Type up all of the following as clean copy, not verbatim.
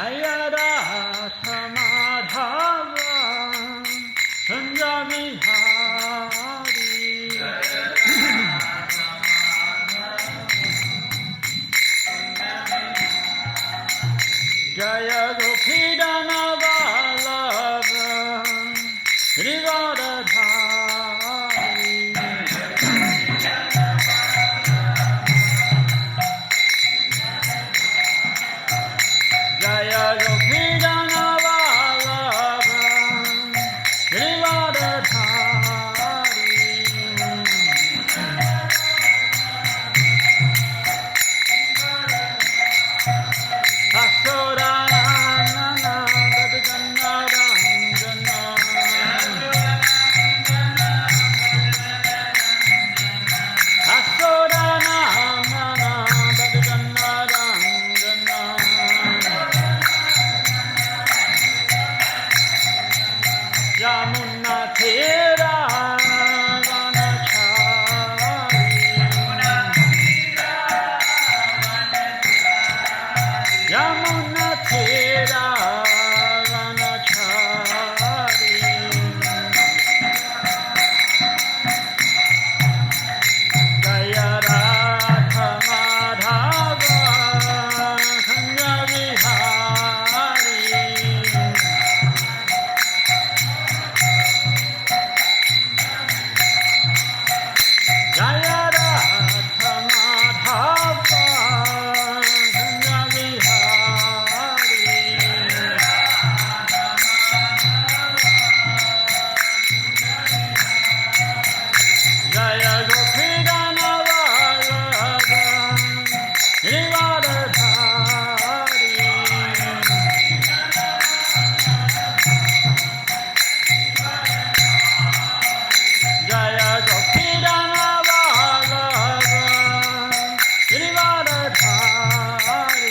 Jaya Radha Madhava Kunja Vihari Jaya Gopidana Vallabha Sri Radhari Jaya Gopidana Vallabha Sri Radhari Asoranana Dadgana Ranjana Asoranana Dadgana Ranjana Yamuna Thera Vanachari Yamuna Thera Vanachari Jaya Radha Madhava Kunja Vihari Jaya Radha Madhava Kunja Vihari Jaya Gopidana Vallabha Sri Radhari Jaya Gopidana Vallabha Sri Radhari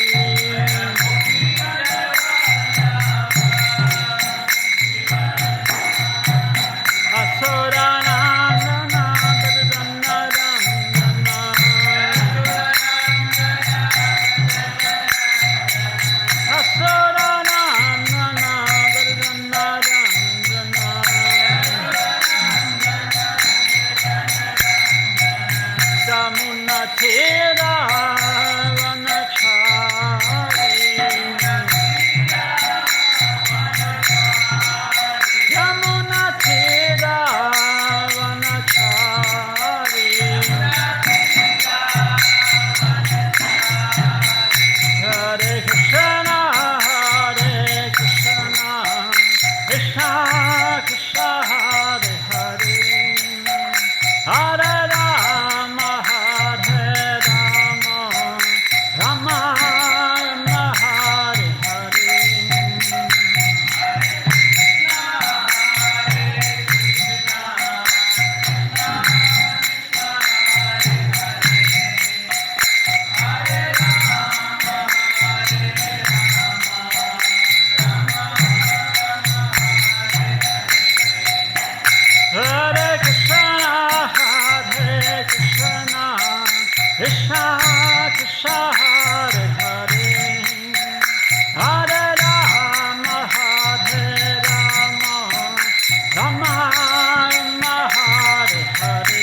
Asoranandana Dadgana Ranjana Asoranandana Dadgana Ranjana Yamuna Thera Vanachari Yamuna Thera Vanachari Hare Krishna Hare Krishna Krishna Krishna Hare Hare Hare Rama Hare Rama Rama Rama Hare Hare Hare Krishna, Hare Krishna, Krishna Krishna, Hare Hare, Hare Rama, Hare Rama, Rama Rama, Hare Hare.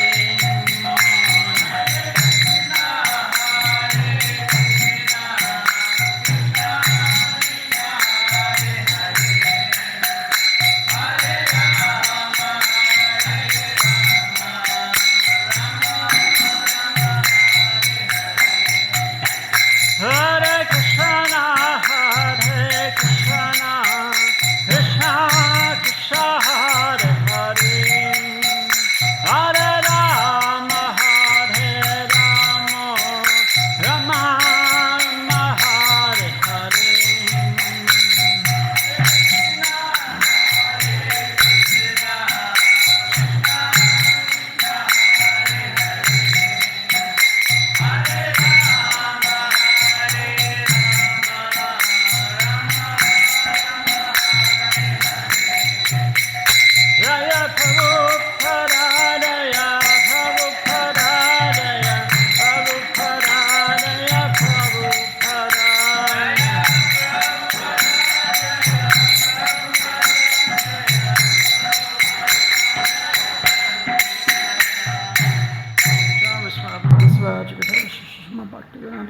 Hare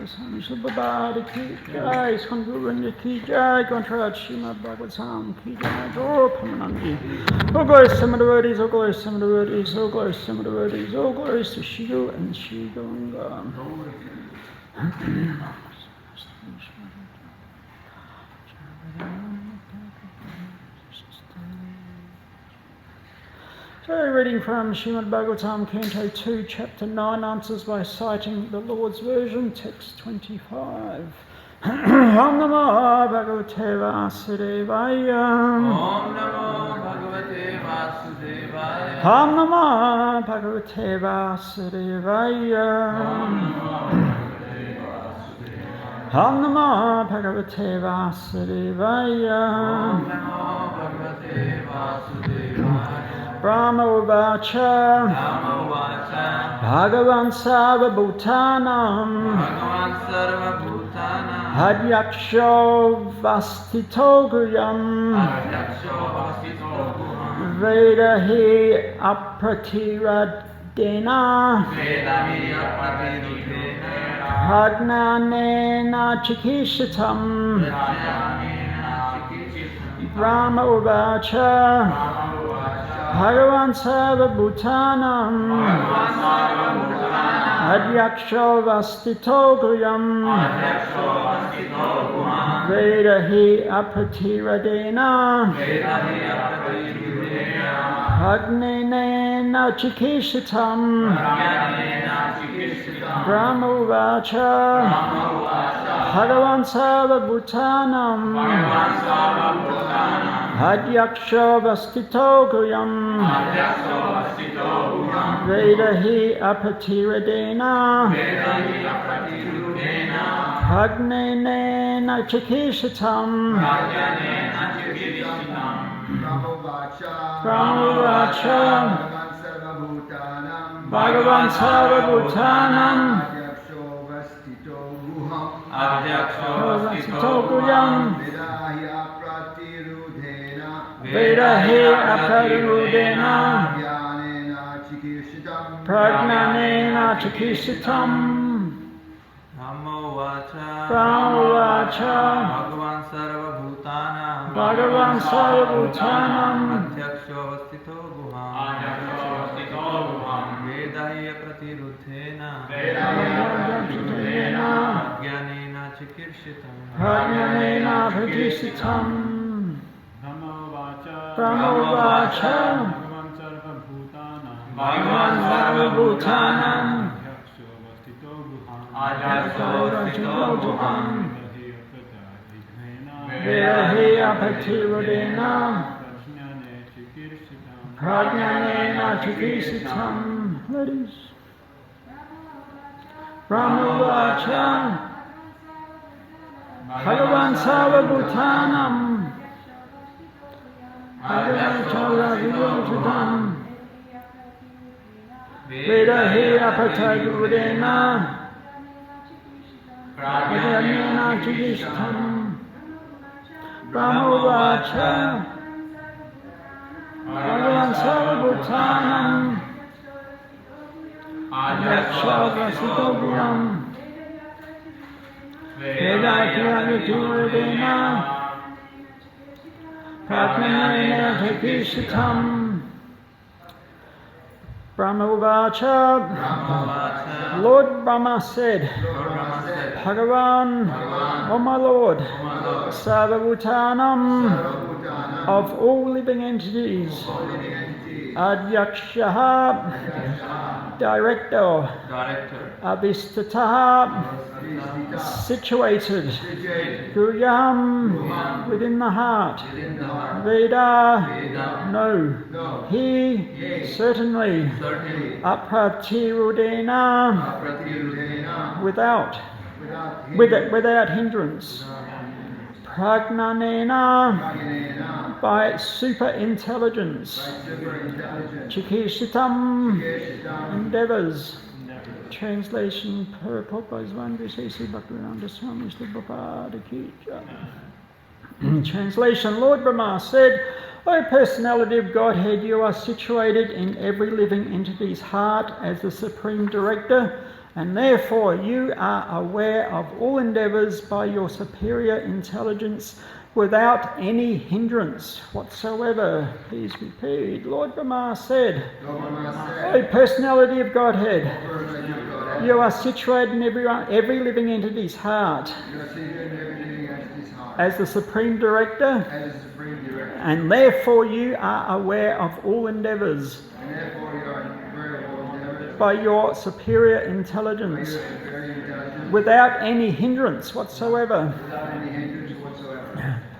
Swami Subhadari ki jai, ISKCON New Govardhana ki jai, Granthraj Srimad Bhagavatam ki jai, Gaur Pamanandi. All glories to the devotees, all glories to the devotees, all glories to the devotees, all glories to Shivu and Shri Gauranga. So, reading from Srimad Bhagavatam, Canto 2, Chapter 9, answers by citing the Lord's version, text 25. Om Namo Bhagavate Vasudevaya. Om Namo Bhagavate Vasudevaya. Om Namo Bhagavate Vasudevaya. Om Namo Bhagavate Vasudevaya. Om Namo Bhagavate Vasudevaya. Brahma Uvacha. Bhagavan Sarvabhutanam. Hadyaksho Vastito Guyam. Vedahi Apratiradena. Pragnanena Chikishatam. Brahma Uvacha. Bhagavan Sarvabhutanam. Adyaksho Vastito Guyam. Vedahi Apratiradena. Pragnanena Chikishatam. Brahma Uvacha. Bhagavan Sarvabhutanam. Adyaksho Vastito Guyam. Vedahi Apratiradena. Pragnanena Chikishatam. Brahmavacha. Bhagavan Sarvabhutanam. Adyaksho Vastito Guyam. Vedahi Apratiradena. Pragnanena Chikishatam. Brahmavacha. Bhagavan Sarvabhutanam. Adyaksho Vastito Guham. Vedahi Apratiradena. Pragnanena Chikishatam. Pragnanena Chikishatam. Brahmavacha. Bhagavan Sarvabhutanam. Adyaksho Vastito Guham. Vedahi Apratiradena. Pragnanena Chikishatam. Ladies. Brahmavacha. Bhagavan Sarvabhutanam. Adyaksho Vedahi Apratiradena. Pragnanena Chikishatam. Brahmavacha. Bhagavan Sarvabhutanam. Adyaksho Vastito Guham. Vedahi Apratiradena. Pragnanena Chikishatam. Brahmavacha. Lord Brahma said, Bhagavan, O my Lord, Sarvabhutanam, of all living entities, Adyakshaha, Director, Avistataha, situated, Guyam, within the heart, Veda, no, he, certainly, Apratiradena, without hindrance, Pragnanena, by super intelligence, Chikishatam, endeavors. Translation per Popeyes 1 VCC Bhaktivedanta Swami Prabhupada ki jai. Translation: Lord Brahma said, O personality of Godhead, you are situated in every living entity's heart as the supreme director, and therefore you are aware of all endeavours by your superior intelligence without any hindrance whatsoever. Please repeat. Lord Brahma said, O personality of Godhead, you are situated in every living entity's heart as the Supreme Director, and therefore you are aware of all endeavours by your superior intelligence without any hindrance whatsoever.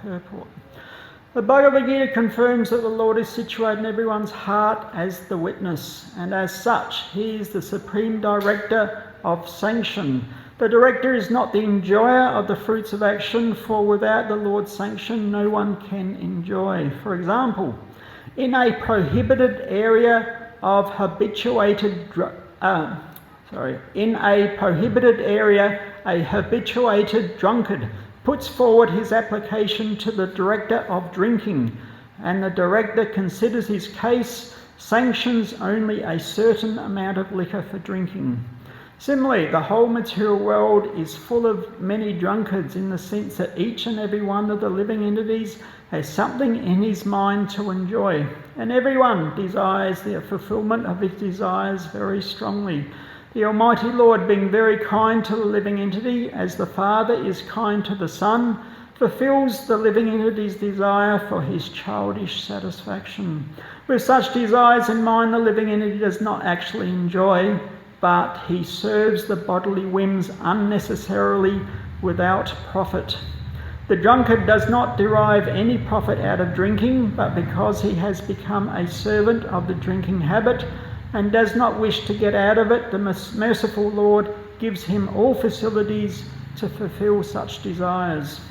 Purport. The Bhagavad Gita confirms that the Lord is situated in everyone's heart as the witness, and as such he is the Supreme Director of sanction. The director is not the enjoyer of the fruits of action, for without the Lord's sanction no one can enjoy. For example, in a prohibited area a habituated drunkard puts forward his application to the director of drinking, and the director considers his case, sanctions only a certain amount of liquor for drinking. Similarly, the whole material world is full of many drunkards in the sense that each and every one of the living entities has something in his mind to enjoy, and everyone desires the fulfillment of his desires very strongly. The Almighty Lord, being very kind to the living entity, as the Father is kind to the Son, fulfills the living entity's desire for his childish satisfaction. With such desires in mind, the living entity does not actually enjoy, but he serves the bodily whims unnecessarily without profit. The drunkard does not derive any profit out of drinking, but because he has become a servant of the drinking habit and does not wish to get out of it, the merciful Lord gives him all facilities to fulfill such desires.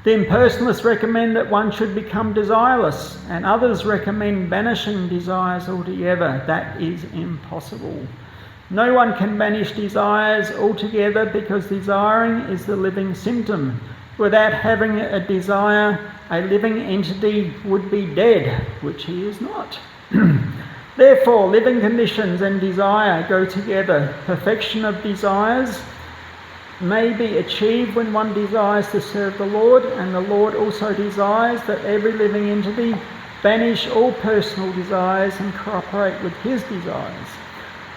The impersonalists recommend that one should become desireless, and others recommend banishing desires altogether. That is impossible. No one can banish desires altogether, because desiring is the living symptom. Without having a desire, a living entity would be dead, which he is not. Therefore, living conditions and desire go together. Perfection of desires may be achieved when one desires to serve the Lord, and the Lord also desires that every living entity banish all personal desires and cooperate with his desires.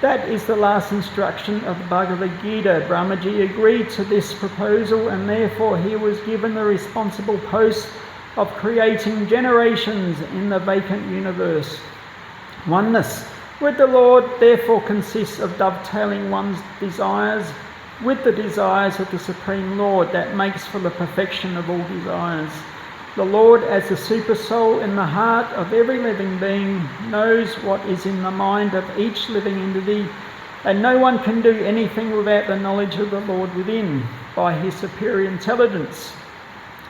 That is the last instruction of the Bhagavad Gita. Brahmaji agreed to this proposal, and therefore he was given the responsible post of creating generations in the vacant universe. Oneness with the Lord therefore consists of dovetailing one's desires with the desires of the Supreme Lord. That makes for the perfection of all desires. The Lord, as the super soul in the heart of every living being, knows what is in the mind of each living entity, and no one can do anything without the knowledge of the Lord within. By his superior intelligence,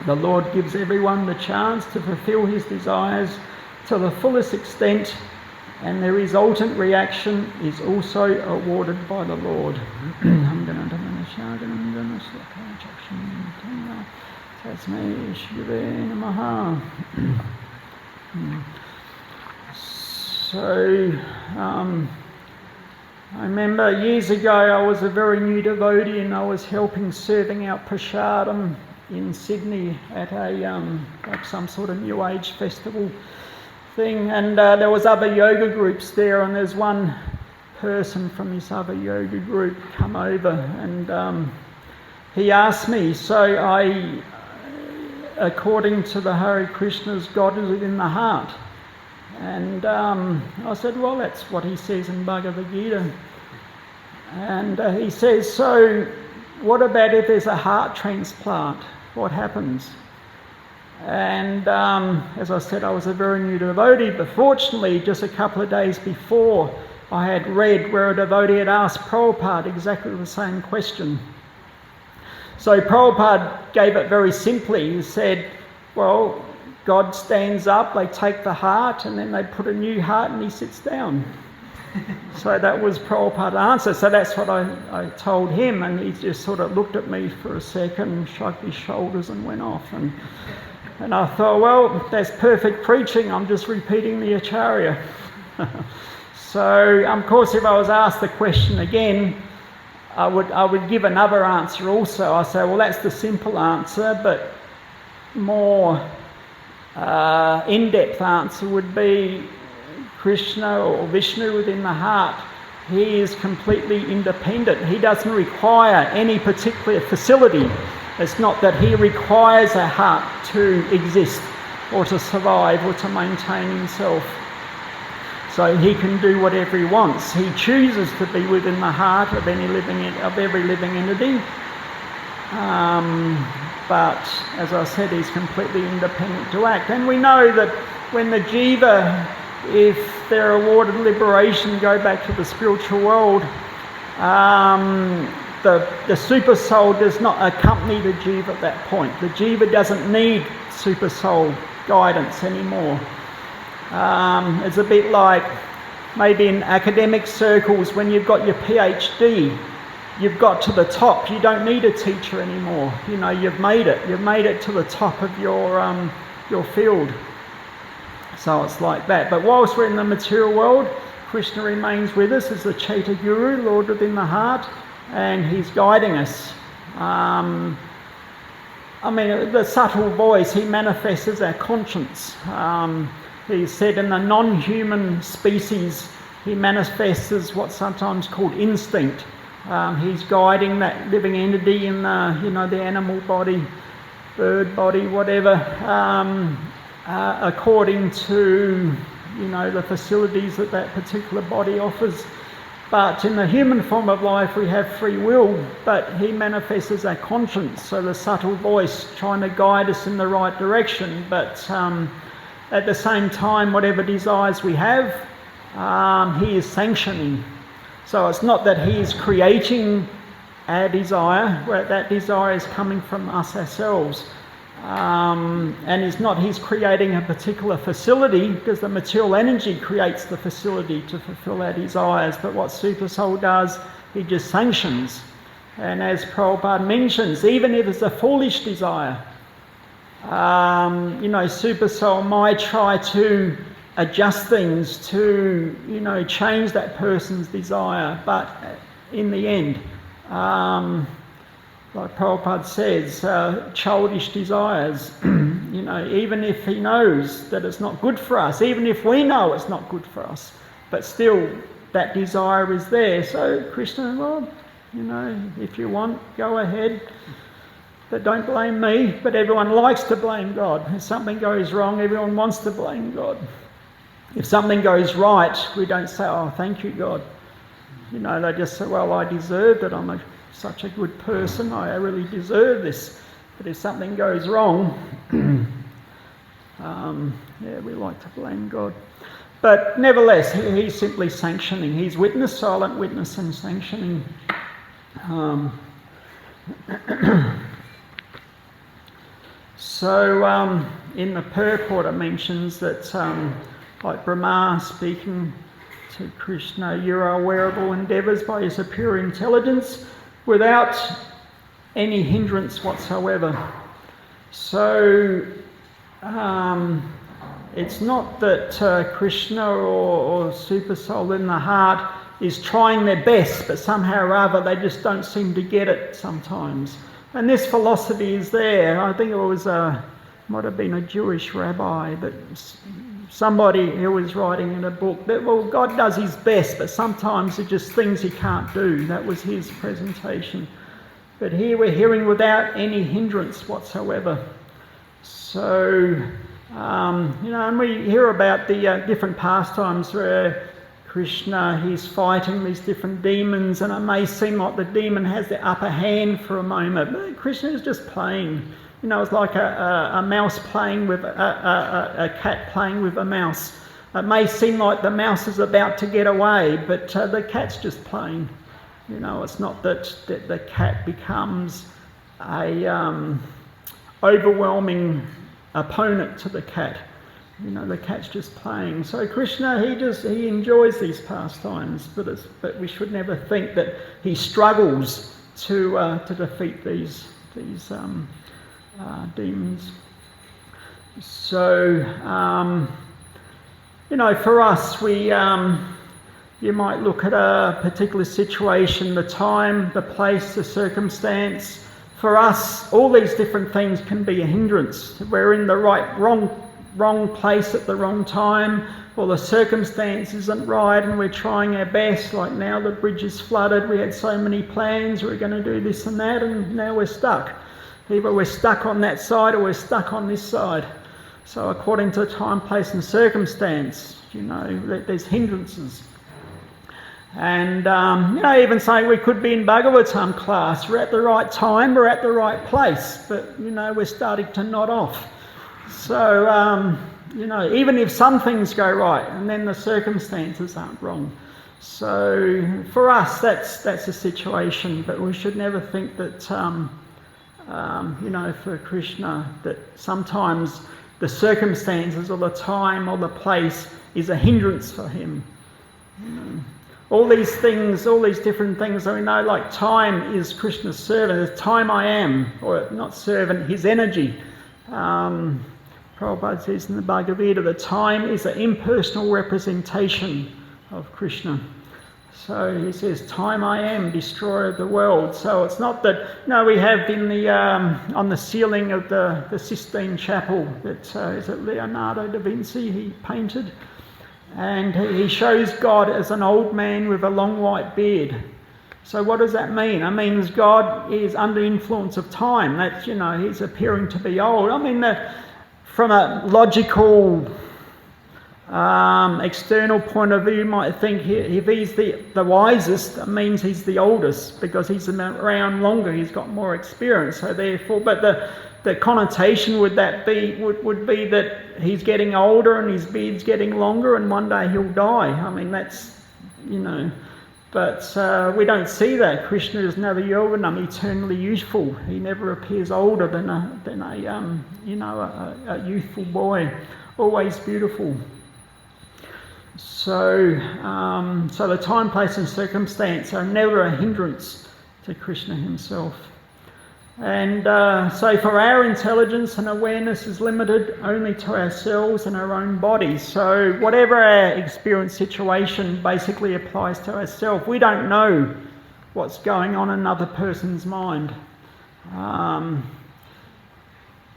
the Lord gives everyone the chance to fulfill his desires to the fullest extent, and the resultant reaction is also awarded by the Lord. So, I remember years ago I was a very new devotee, and I was helping serving out prasadam in Sydney at a like some sort of New Age festival thing, and there was other yoga groups there, and there's one person from this other yoga group come over, and he asked me, so according to the Hare Krishnas, God is within the heart. And I said, well, that's what he says in Bhagavad Gita. And he says, so what about if there's a heart transplant? What happens? And as I said, I was a very new devotee, but fortunately, just a couple of days before, I had read where a devotee had asked Prabhupada exactly the same question. So Prabhupada gave it very simply. He said, well, God stands up, they take the heart, and then they put a new heart and he sits down. So that was Prabhupada's answer. So that's what I told him, and he just sort of looked at me for a second, shrugged his shoulders and went off. And I thought, well, that's perfect preaching. I'm just repeating the Acharya. So, of course, if I was asked the question again, I would give another answer also. I say, well, that's the simple answer, but more in-depth answer would be Krishna or Vishnu within the heart. He is completely independent. He doesn't require any particular facility. It's not that he requires a heart to exist or to survive or to maintain himself. So he can do whatever he wants. He chooses to be within the heart of every living entity. But as I said, he's completely independent to act. And we know that when the jiva, if they're awarded liberation, go back to the spiritual world, the super soul does not accompany the jiva at that point. The jiva doesn't need super soul guidance anymore. It's a bit like maybe in academic circles when you've got your PhD, you've got to the top, you don't need a teacher anymore. You know, you've made it to the top of your field. So it's like that. But whilst we're in the material world, Krishna remains with us as the Chaita Guru, Lord within the heart, and he's guiding us. I mean, the subtle voice, he manifests as our conscience. He said in the non-human species, he manifests as what's sometimes called instinct. He's guiding that living entity in the animal body, bird body, whatever, according to the facilities that that particular body offers. But in the human form of life, we have free will, but he manifests as our conscience, so the subtle voice trying to guide us in the right direction. But at the same time, whatever desires we have, he is sanctioning. So it's not that he is creating our desire, where that desire is coming from us ourselves. And it's not he's creating a particular facility, because the material energy creates the facility to fulfill our desires. But what Super Soul does, he just sanctions. And as Prabhupada mentions, even if it's a foolish desire, Super Soul might try to adjust things to, change that person's desire. But in the end, like Prabhupada says, childish desires, even if he knows that it's not good for us, even if we know it's not good for us, but still that desire is there. So Krishna, well, if you want, go ahead, but don't blame me. But everyone likes to blame God. If something goes wrong, everyone wants to blame God. If something goes right, we don't say, oh, thank you, God. They just say, well, I deserved it. I'm such a good person. I really deserve this. But if something goes wrong, we like to blame God. But nevertheless, he's simply sanctioning. He's witness, silent witness, and sanctioning. So in the purport it mentions that like Brahma speaking to Krishna, you are aware of all endeavours by your superior intelligence without any hindrance whatsoever. So it's not that Krishna or Super Soul in the heart is trying their best, but somehow or other they just don't seem to get it sometimes. And this philosophy is there. I think it was might have been a Jewish rabbi, but somebody who was writing in a book that, well, God does his best, but sometimes it's just things he can't do. That was his presentation. But here we're hearing without any hindrance whatsoever. So, and we hear about the different pastimes where Krishna, he's fighting these different demons, and it may seem like the demon has the upper hand for a moment, but Krishna is just playing. It's like a mouse playing with a cat playing with a mouse. It may seem like the mouse is about to get away, but the cat's just playing. It's not that the cat becomes a overwhelming opponent to the cat. The cat's just playing. So Krishna, he enjoys these pastimes, but we should never think that he struggles to defeat these demons. So for us, we You might look at a particular situation, the time, the place, the circumstance. For us, all these different things can be a hindrance. We're in the wrong place at the wrong time, or the circumstance isn't right and we're trying our best. Like now the bridge is flooded, we had so many plans, we're going to do this and that, and now we're stuck. Either we're stuck on that side or we're stuck on this side. So according to time, place and circumstance, there's hindrances. And, even saying we could be in Bhagavatam class, we're at the right time, we're at the right place, but, we're starting to nod off. So, even if some things go right and then the circumstances aren't wrong. So, for us, that's a situation, but we should never think that, for Krishna, that sometimes the circumstances or the time or the place is a hindrance for him. All these things, all these different things, we know, like time is Krishna's servant. The time I am, or not servant, his energy. Prabhupada says in the Bhagavad Gita, the time is an impersonal representation of Krishna. So he says, time I am, destroyer of the world. So it's not that, we have in the on the ceiling of the Sistine Chapel that is it Leonardo da Vinci, he painted. And he shows God as an old man with a long white beard. So what does that mean? It means God is under influence of time. That's, he's appearing to be old. I mean, that from a logical, external point of view, you might think if he's the wisest, it means he's the oldest because he's been around longer, he's got more experience. So therefore, but the connotation would be that he's getting older and his beard's getting longer and one day he'll die. I mean, that's, but we don't see that. Krishna is never Yovanam, eternally youthful. He never appears older than a youthful boy, always beautiful. So, so the time, place and circumstance are never a hindrance to Krishna himself. And so for our intelligence and awareness is limited only to ourselves and our own bodies. So whatever our experience situation basically applies to ourselves. We don't know what's going on in another person's mind.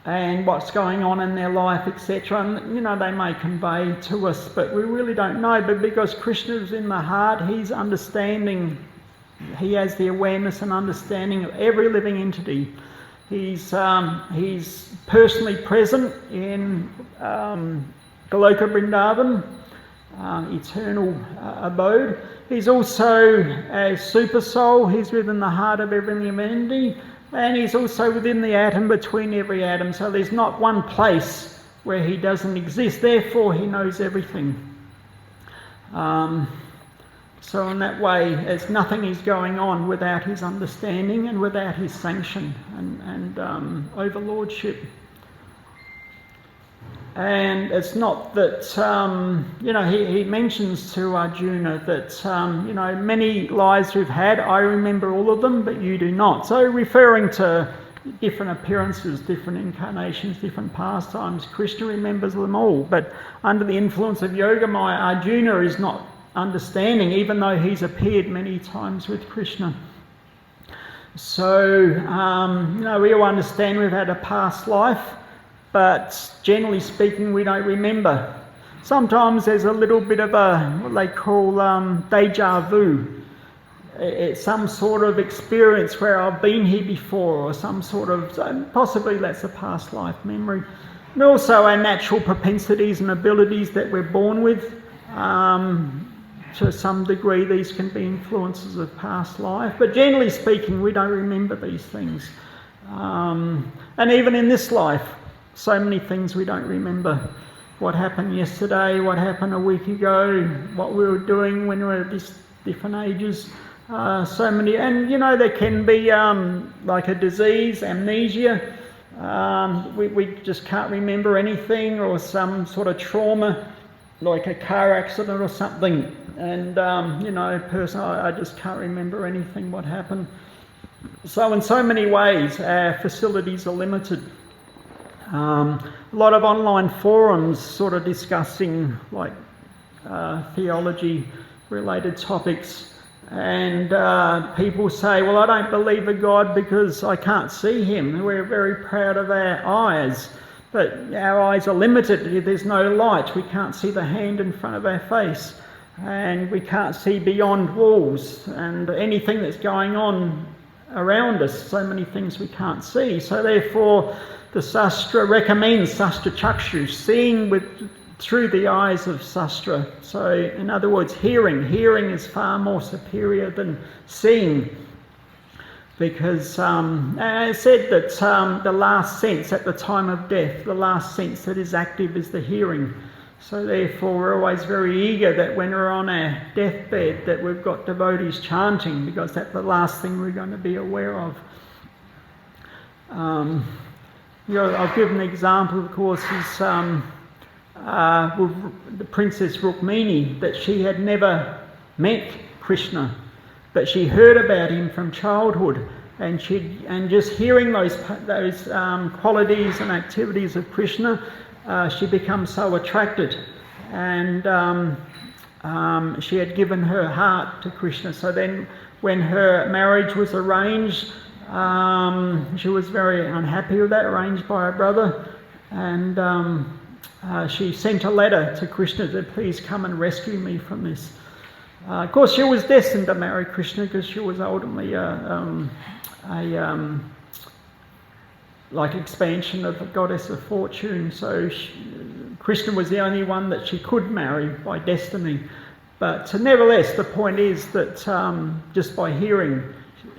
And what's going on in their life, etc. And, they may convey to us, but we really don't know. But because Krishna is in the heart, he's understanding. He has the awareness and understanding of every living entity. He's personally present in Goloka Vrindavan, eternal abode. He's also a super soul. He's within the heart of every living entity, and he's also within the atom, between every atom. So there's not one place where he doesn't exist. Therefore, he knows everything. So in that way, there's nothing is going on without his understanding and without his sanction and overlordship. And it's not that, he mentions to Arjuna that, many lives we've had, I remember all of them, but you do not. So referring to different appearances, different incarnations, different pastimes, Krishna remembers them all. But under the influence of Yogamaya, Arjuna is not understanding, even though he's appeared many times with Krishna. So, we all understand we've had a past life, but generally speaking, we don't remember. Sometimes there's a little bit of what they call deja vu. It's some sort of experience where I've been here before, or some sort of, possibly that's a past life memory. And also our natural propensities and abilities that we're born with. To some degree, these can be influences of past life, but generally speaking, we don't remember these things. And even in this life, so many things we don't remember. What happened yesterday, what happened a week ago, what we were doing when we were at these different ages. So many, and there can be like a disease, amnesia. We just can't remember anything, or some sort of trauma, like a car accident or something. And, personally, I just can't remember anything what happened. So in so many ways, our facilities are limited. A lot of online forums sort of discussing, like, theology, related topics. And people say, well, I don't believe in God because I can't see him. We're very proud of our eyes, but our eyes are limited. There's no light. We can't see the hand in front of our face, and we can't see beyond walls and anything that's going on around us. So many things we can't see. So therefore, the Sastra recommends Sastra Chakshu, seeing through the eyes of Sastra. So in other words, hearing is far more superior than seeing, because I said that the last sense at the time of death, the last sense that is active is the hearing. So therefore we're always very eager that when we're on our deathbed that we've got devotees chanting, because that's the last thing we're going to be aware of. I'll give an example, of course, is with the Princess Rukmini, that she had never met Krishna, but she heard about him from childhood, and just hearing those qualities and activities of Krishna, she becomes so attracted, and she had given her heart to Krishna. So then when her marriage was arranged, she was very unhappy with that, arranged by her brother, and she sent a letter to Krishna to please come and rescue me from this. Of course, she was destined to marry Krishna because she was ultimately like expansion of the goddess of fortune. So Krishna was the only one that she could marry by destiny. But nevertheless, the point is that just by hearing,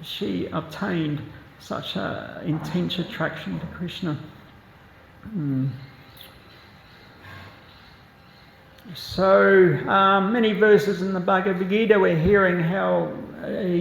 she obtained such an intense attraction to Krishna. So many verses in the Bhagavad Gita, we're hearing how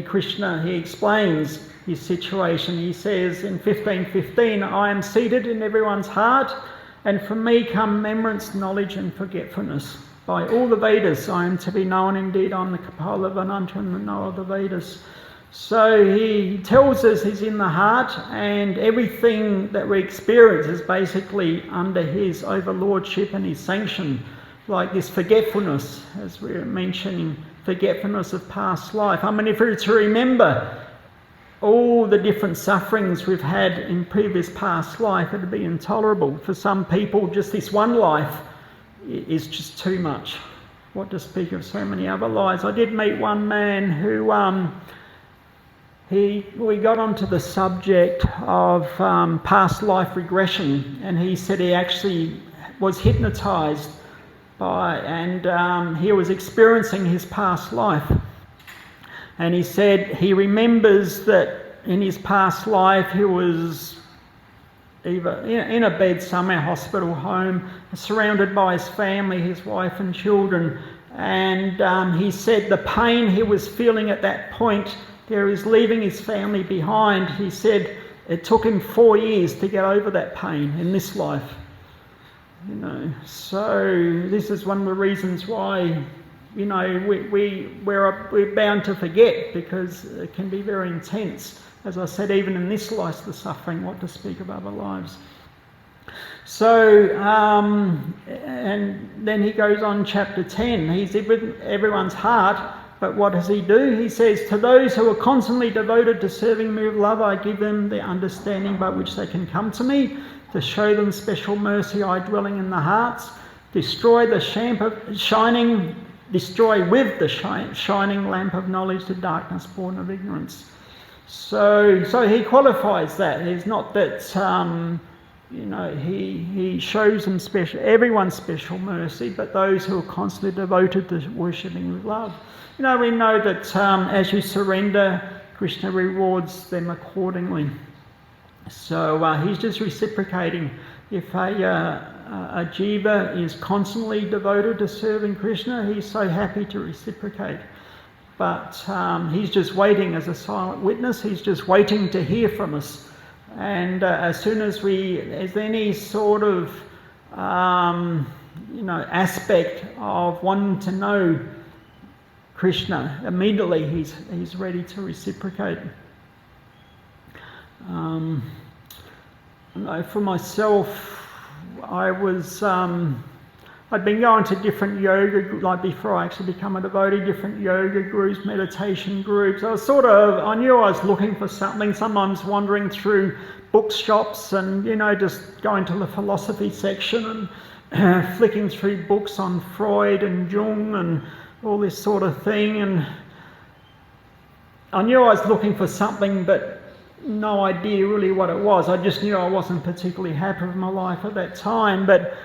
Krishna, he explains his situation. He says in 15:15, I am seated in everyone's heart, and from me come remembrance, knowledge and forgetfulness. By all the Vedas I am to be known, indeed I'm the Kapala Vananta and the knower of the Vedas. So he tells us he's in the heart, and everything that we experience is basically under his overlordship and his sanction. Like this forgetfulness, as we were mentioning, forgetfulness of past life. I mean, if we were to remember all the different sufferings we've had in previous past life, it'd be intolerable. For some people, just this one life is just too much. What to speak of so many other lives. I did meet one man who, we got onto the subject of past life regression, and he said he actually was hypnotised and he was experiencing his past life, and he said he remembers that in his past life he was either in a bed somewhere, hospital, home, surrounded by his family, his wife and children, and he said the pain he was feeling at that point, there is leaving his family behind. He said it took him 4 years to get over that pain in this life. So this is one of the reasons why, we're bound to forget, because it can be very intense. As I said, even in this life, the suffering, what to speak of other lives. So, and then he goes on, chapter 10, he's in everyone's heart, but what does he do? He says, to those who are constantly devoted to serving me with love, I give them the understanding by which they can come to me. To show them special mercy, I dwelling in the hearts, destroy with the shining lamp of knowledge the darkness born of ignorance. So he qualifies that. It's not that he shows them everyone special mercy, but those who are constantly devoted to worshipping with love. We know that as you surrender, Krishna rewards them accordingly. So he's just reciprocating. If a jiva is constantly devoted to serving Krishna, he's so happy to reciprocate. But he's just waiting as a silent witness. He's just waiting to hear from us. And as soon as there's any sort of aspect of wanting to know Krishna, immediately he's ready to reciprocate. For myself, I was I'd been going to different yoga, like before I actually become a devotee, different yoga groups, meditation groups. I knew I was looking for something, sometimes wandering through bookshops and, just going to the philosophy section and flicking through books on Freud and Jung and all this sort of thing. And I knew I was looking for something, but no idea really what it was. I just knew I wasn't particularly happy with my life at that time. But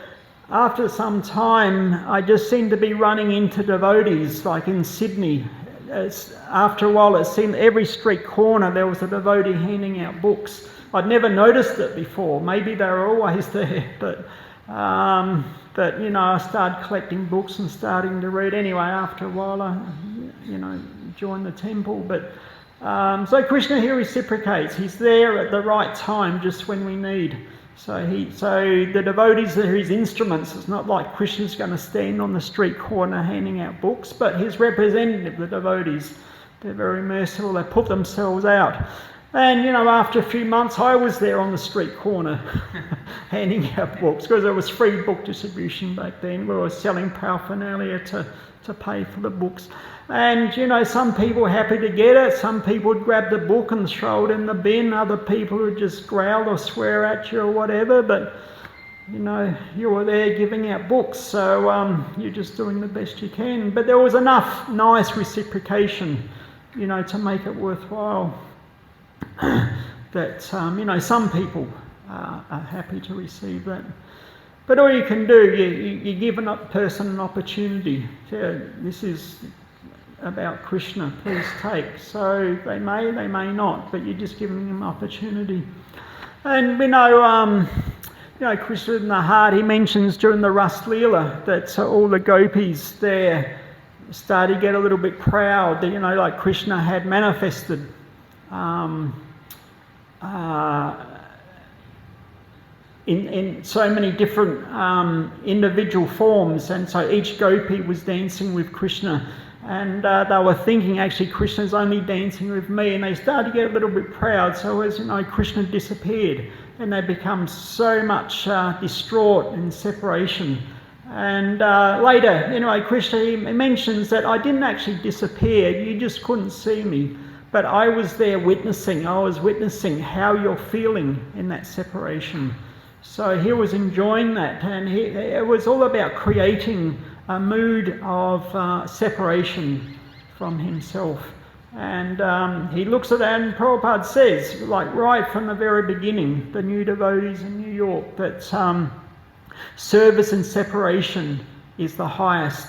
after some time, I just seemed to be running into devotees, like in Sydney. After a while, it seemed every street corner there was a devotee handing out books. I'd never noticed it before. Maybe they were always there, but I started collecting books and starting to read. Anyway, after a while, I joined the temple. But so Krishna here reciprocates. He's there at the right time, just when we need. So the devotees are his instruments. It's not like Krishna's going to stand on the street corner handing out books, but his representative, the devotees, they're very merciful. They put themselves out. And, after a few months, I was there on the street corner handing out books, because it was free book distribution back then. We were selling paraphernalia to pay for the books. And, some people were happy to get it. Some people would grab the book and throw it in the bin. Other people would just growl or swear at you or whatever. But, you were there giving out books. So you're just doing the best you can. But there was enough nice reciprocation, to make it worthwhile. That, some people are happy to receive that. But all you can do, you give a person an opportunity. This is about Krishna, please take. So they may not, but you're just giving them opportunity. And we know, Krishna in the heart, he mentions during the Ras Leela that all the gopis there started to get a little bit proud that, like Krishna had manifested in so many different individual forms, and so each gopi was dancing with Krishna, and they were thinking, actually, Krishna's only dancing with me, and they started to get a little bit proud. So as Krishna disappeared, and they become so much distraught in separation. And later, Krishna, he mentions that I didn't actually disappear, you just couldn't see me. But I was there witnessing how you're feeling in that separation. So he was enjoying that, and it was all about creating a mood of separation from himself. And he looks at that, and Prabhupada says, like right from the very beginning, the new devotees in New York, that service and separation is the highest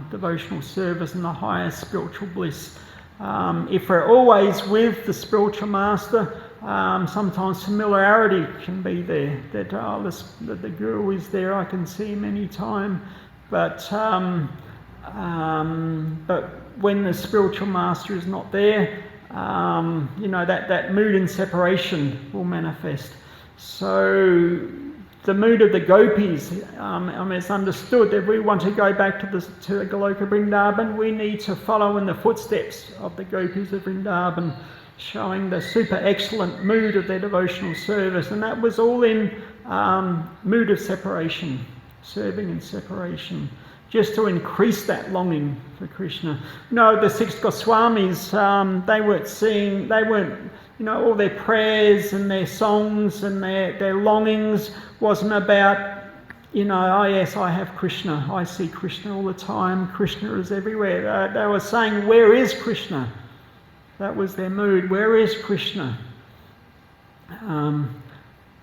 devotional service and the highest spiritual bliss. If we're always with the spiritual master, sometimes familiarity can be there, that the guru is there, I can see him any time. But when the spiritual master is not there, that mood in separation will manifest. So the mood of the gopis, it's understood that if we want to go back to the Goloka Vrindavan, we need to follow in the footsteps of the gopis of Vrindavan, showing the super excellent mood of their devotional service. And that was all in mood of separation, serving in separation, just to increase that longing for Krishna. The six Goswamis, they weren't, all their prayers and their songs and their longings wasn't about, oh yes, I have Krishna, I see Krishna all the time, Krishna is everywhere. They were saying, where is Krishna? That was their mood, where is Krishna?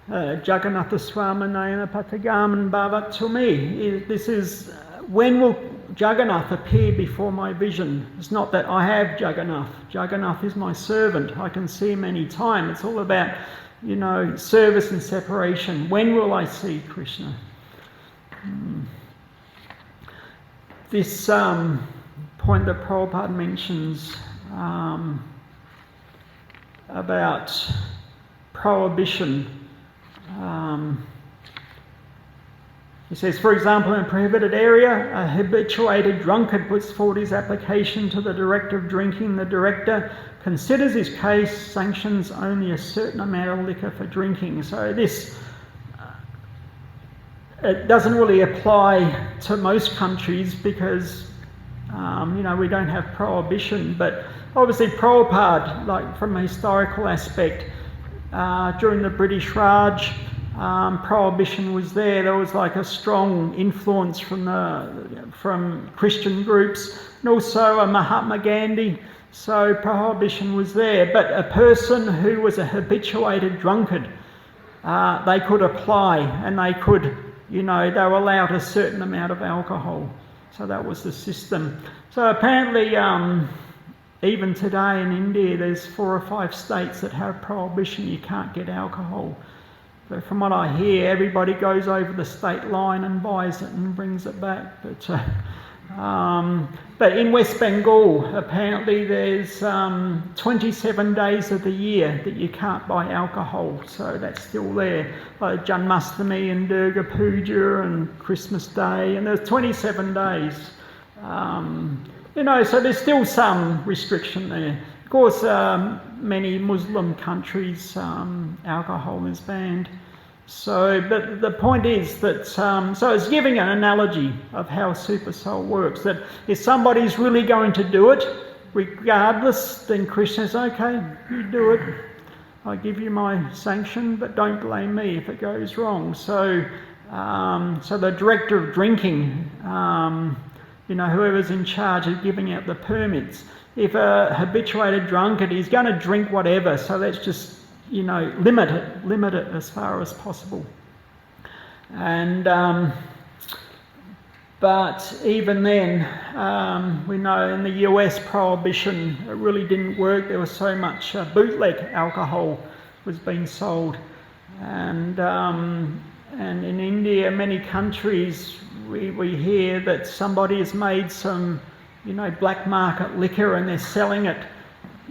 Jagannatha Swaminayana Patagaman Bhavat to me. This is, when will Jagannath appear before my vision? It's not that I have Jagannath. Jagannath is my servant. I can see him any time. It's all about, service and separation. When will I see Krishna? This point that Prabhupada mentions about prohibition. He says, for example, in a prohibited area, a habituated drunkard puts forward his application to the director of drinking. The director considers his case, sanctions only a certain amount of liquor for drinking. So this, it doesn't really apply to most countries because, we don't have prohibition. But obviously Prabhupada, like from a historical aspect, during the British Raj, prohibition was there. There was like a strong influence from Christian groups, and also Mahatma Gandhi. So prohibition was there. But a person who was a habituated drunkard, they could apply, and they could, they were allowed a certain amount of alcohol. So that was the system. So apparently, even today in India, there's 4 or 5 states that have prohibition. You can't get alcohol. But from what I hear, everybody goes over the state line and buys it and brings it back. But in West Bengal, apparently there's 27 days of the year that you can't buy alcohol. So that's still there. Like Janmashtami and Durga Puja and Christmas Day. And there's 27 days. So there's still some restriction there. Of course, many Muslim countries, alcohol is banned. So, but the point is that, so it's giving an analogy of how Super Soul works, that if somebody's really going to do it, regardless, then Krishna says, okay, you do it. I give you my sanction, but don't blame me if it goes wrong. So, so the director of drinking, whoever's in charge of giving out the permits, if a habituated drunkard is going to drink whatever, so let's just, limit it as far as possible. And, but even then, we know in the US prohibition, it really didn't work. There was so much bootleg alcohol was being sold. And in India, many countries, we hear that somebody has made some, black market liquor and they're selling it,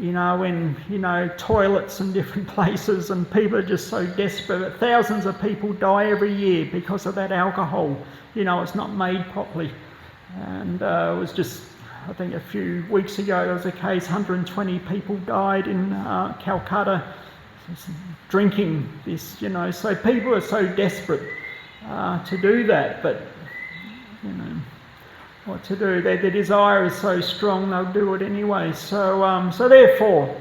in, toilets and different places, and people are just so desperate. Thousands of people die every year because of that alcohol. It's not made properly. And it was just, I think a few weeks ago, there was a case, 120 people died in Calcutta drinking this, So people are so desperate to do that, but, what to do? The desire is so strong, they'll do it anyway. So, so therefore,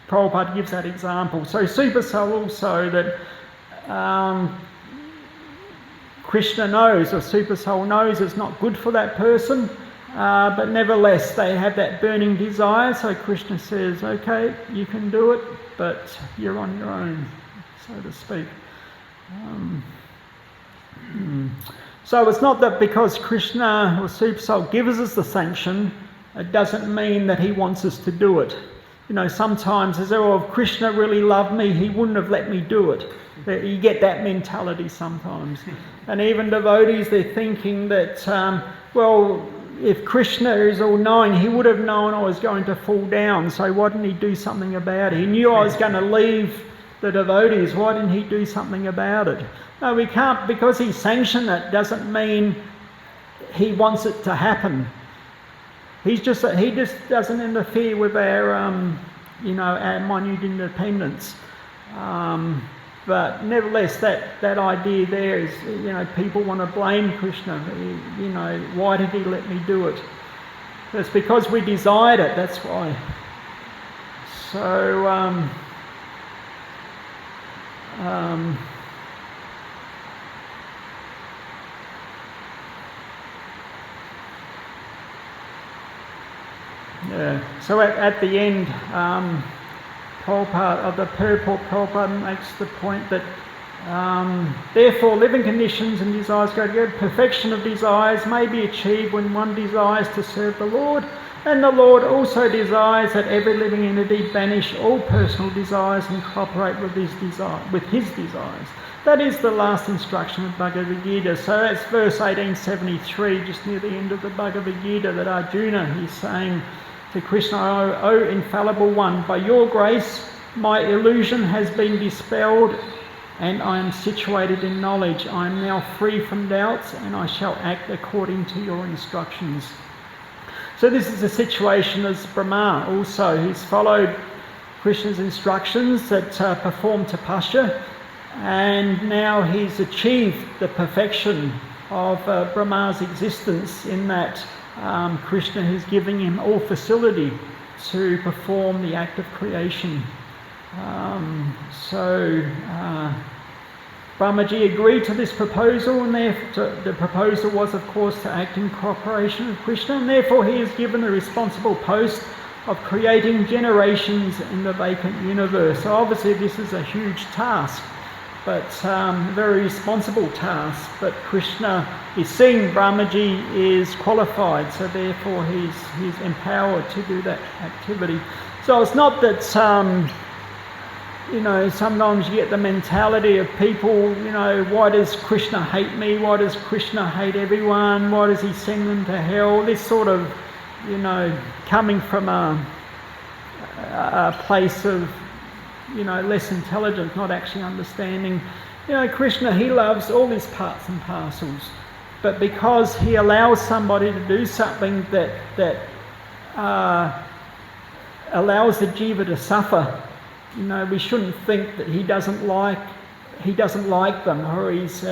Prabhupada gives that example. So Super Soul also that Krishna knows, or Super Soul knows, it's not good for that person, but nevertheless they have that burning desire. So Krishna says, okay, you can do it, but you're on your own, so to speak. So it's not that because Krishna or Super Soul gives us the sanction, it doesn't mean that he wants us to do it. Sometimes they say, well, if Krishna really loved me, he wouldn't have let me do it. You get that mentality sometimes. And even devotees, they're thinking that, well, if Krishna is all-knowing, he would have known I was going to fall down, so why didn't he do something about it? He knew I was going to leave the devotees, why didn't he do something about it? No, we can't, because he sanctioned it doesn't mean he wants it to happen. He just doesn't interfere with our, our minute independence. But nevertheless, that idea there is, people want to blame Krishna. Why did he let me do it? It's because we desired it, that's why. So, yeah. So at the end, Prabhupada makes the point that therefore living conditions and desires go together. Perfection of desires may be achieved when one desires to serve the Lord, and the Lord also desires that every living entity banish all personal desires and cooperate with his desires. That is the last instruction of Bhagavad Gita. So that's verse 1873, just near the end of the Bhagavad Gita, that Arjuna is saying to Krishna, O infallible one, by your grace my illusion has been dispelled and I am situated in knowledge. I am now free from doubts and I shall act according to your instructions. So this is a situation as Brahma also, who's followed Krishna's instructions that perform tapasya, and now he's achieved the perfection of Brahma's existence, in that Krishna is giving him all facility to perform the act of creation. Brahmaji agreed to this proposal, and the proposal was, of course, to act in cooperation with Krishna, and therefore he is given the responsible post of creating generations in the vacant universe. So obviously this is a huge task, but a very responsible task. But Krishna is seeing Brahmaji is qualified, so therefore he's empowered to do that activity. So it's not that sometimes you get the mentality of people, why does Krishna hate me? Why does Krishna hate everyone? Why does he send them to hell? This sort of, coming from a place of, less intelligence, not actually understanding. Krishna, he loves all his parts and parcels. But because he allows somebody to do something that allows the jiva to suffer, we shouldn't think that he doesn't like them, or he's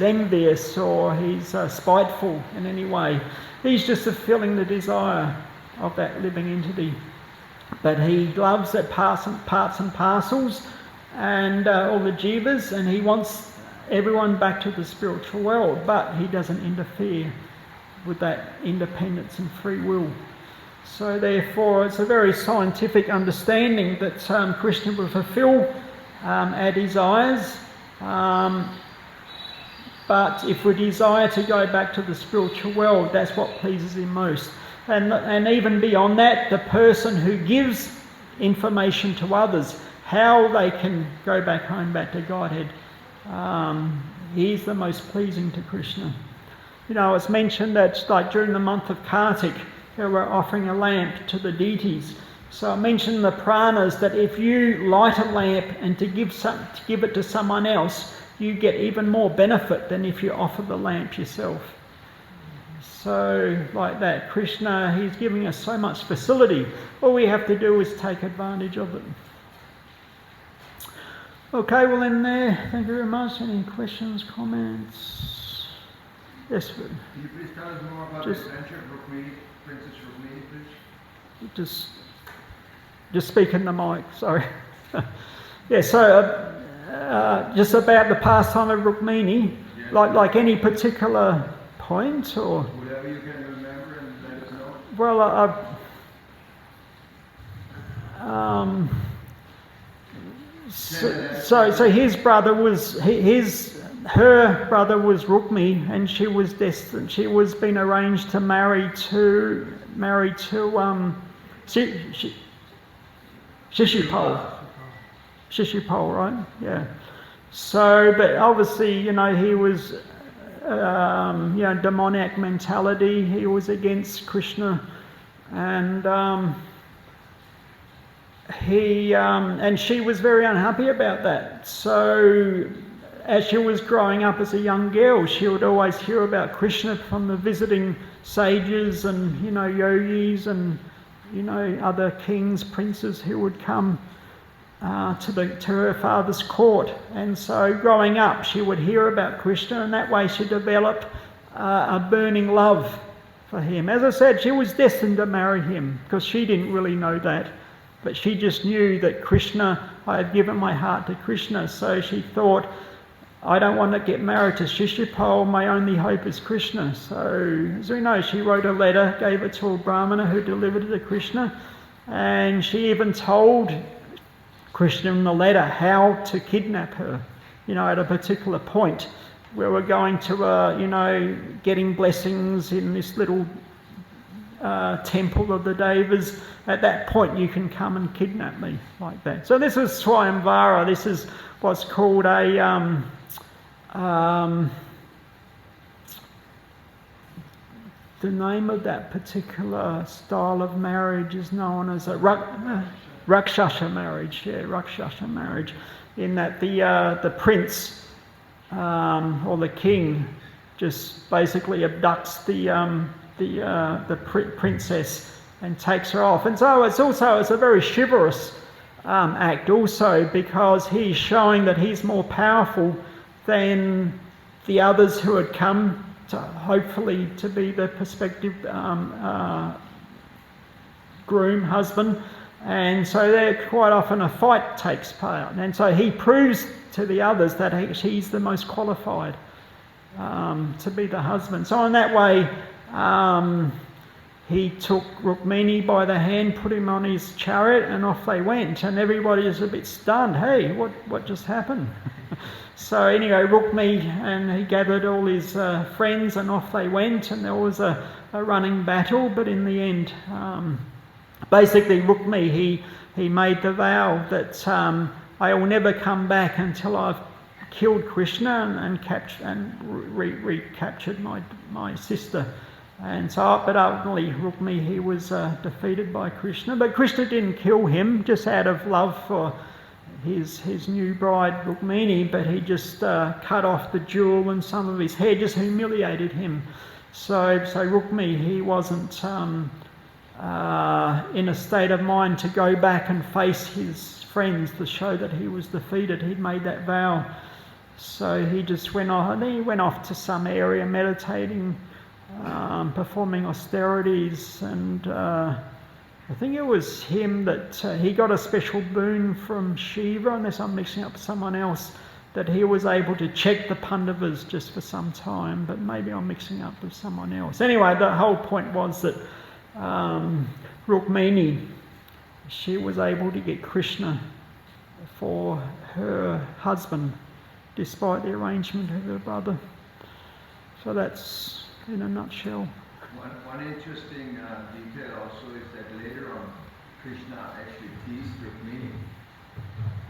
envious, or he's spiteful in any way. He's just fulfilling the desire of that living entity. But he loves that parts and parcels and all the jivas, and he wants everyone back to the spiritual world, but he doesn't interfere with that independence and free will. So therefore it's a very scientific understanding that Krishna will fulfill our desires, but if we desire to go back to the spiritual world, that's what pleases him most. And even beyond that, the person who gives information to others, how they can go back home, back to Godhead, he's the most pleasing to Krishna. It's mentioned that like during the month of Kartik, they were offering a lamp to the deities. So I mentioned the pranas, that if you light a lamp and to give it to someone else, you get even more benefit than if you offer the lamp yourself. So like that, Krishna, he's giving us so much facility. All we have to do is take advantage of it. Okay, well in there, thank you very much. Any questions, comments? Yes, sir. Can you please tell us more about the adventure of Rukmini, Princess Rukmini, please? Just speak in the mic, sorry. Yeah, so just about the pastime of Rukmini, yes. like any particular point, or? Whatever you can remember and let us know. Well, so his brother was her brother was Rukmi, and she was destined. She was being arranged to marry to Shishupal, right? Yeah. So, but obviously, he was, demoniac mentality. He was against Krishna, and and she was very unhappy about that. So, as she was growing up as a young girl, she would always hear about Krishna from the visiting sages and, yogis and, other kings, princes who would come to her father's court. And so growing up, she would hear about Krishna, and that way she developed a burning love for him. As I said, she was destined to marry him, because she didn't really know that. But she just knew that Krishna, I had given my heart to Krishna, so she thought, I don't want to get married to Shishupal, my only hope is Krishna. So, as we know, she wrote a letter, gave it to a Brahmana who delivered it to Krishna, and she even told Krishna in the letter how to kidnap her, at a particular point where we're going to, getting blessings in this little temple of the Devas. At that point you can come and kidnap me, like that. So this is Swayamvara. This is what's called a the name of that particular style of marriage is known as a Rakshasa marriage. Yeah, Rakshasa marriage, in that the prince or the king just basically abducts the princess and takes her off. And so it's a very chivalrous act also, because he's showing that he's more powerful than the others who had come to hopefully to be the prospective groom, husband. And so there quite often a fight takes place. And so he proves to the others that he's the most qualified to be the husband. So in that way, he took Rukmini by the hand, put him on his chariot, and off they went. And everybody is a bit stunned. Hey, what just happened? So anyway, Rukmini, and he gathered all his friends, and off they went. And there was a running battle, but in the end, basically Rukmini, he made the vow that I will never come back until I've killed Krishna and recaptured my sister. And so, but ultimately Rukmini, he was defeated by Krishna. But Krishna didn't kill him just out of love for his new bride Rukmini, but he just cut off the jewel and some of his hair, just humiliated him. So Rukmini, he wasn't in a state of mind to go back and face his friends to show that he was defeated. He'd made that vow. So he just went off, and then he went off to some area meditating, performing austerities, and I think it was him that he got a special boon from Shiva, unless I'm mixing up with someone else, that he was able to check the Pandavas just for some time, but maybe I'm mixing up with someone else. Anyway, the whole point was that Rukmini, she was able to get Krishna for her husband, despite the arrangement of her brother. So that's in a nutshell. One interesting detail also is that later on, Krishna actually teased Rukmini.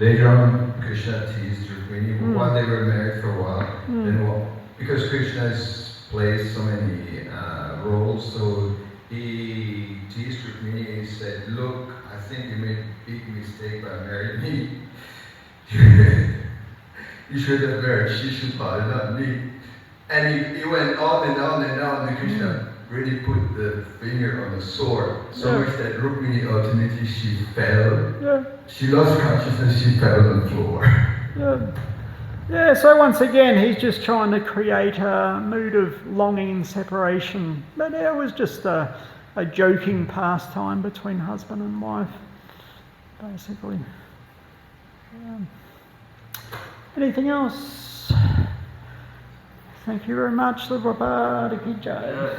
Later on, Krishna teased Rukmini while they were married for a while. Then, because Krishna has played so many roles, so he teased Rukmini and he said, "Look, I think you made a big mistake by marrying me. You should have married Shishupal, not me." And he went on and on and on, and Krishna really put the finger on the sword, so much that Rukmini ultimately she fell. Yeah. She lost consciousness, she fell on the floor. Yeah, so once again, he's just trying to create a mood of longing and separation. But it was just a joking pastime between husband and wife, basically. Anything else? Thank you very much. Prabhupada ki jai.